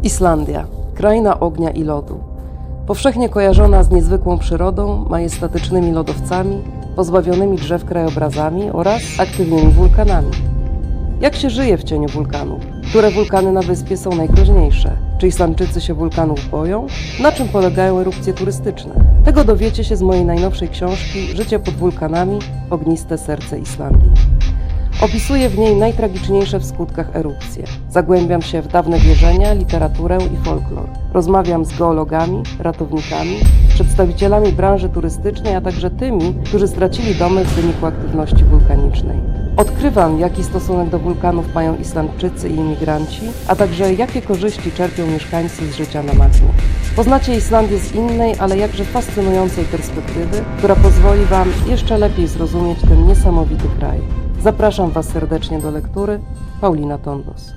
Islandia, kraina ognia i lodu. Powszechnie kojarzona z niezwykłą przyrodą, majestatycznymi lodowcami, pozbawionymi drzew krajobrazami oraz aktywnymi wulkanami. Jak się żyje w cieniu wulkanów? Które wulkany na wyspie są najgroźniejsze? Czy Islandczycy się wulkanów boją? Na czym polegają erupcje turystyczne? Tego dowiecie się z mojej najnowszej książki Życie pod wulkanami – ogniste serce Islandii. Opisuję w niej najtragiczniejsze w skutkach erupcje. Zagłębiam się w dawne wierzenia, literaturę i folklor. Rozmawiam z geologami, ratownikami, przedstawicielami branży turystycznej, a także tymi, którzy stracili domy w wyniku aktywności wulkanicznej. Odkrywam, jaki stosunek do wulkanów mają Islandczycy i imigranci, a także jakie korzyści czerpią mieszkańcy z życia na Magni. Poznacie Islandię z innej, ale jakże fascynującej perspektywy, która pozwoli Wam jeszcze lepiej zrozumieć ten niesamowity kraj. Zapraszam Was serdecznie do lektury. Paulina Tondos.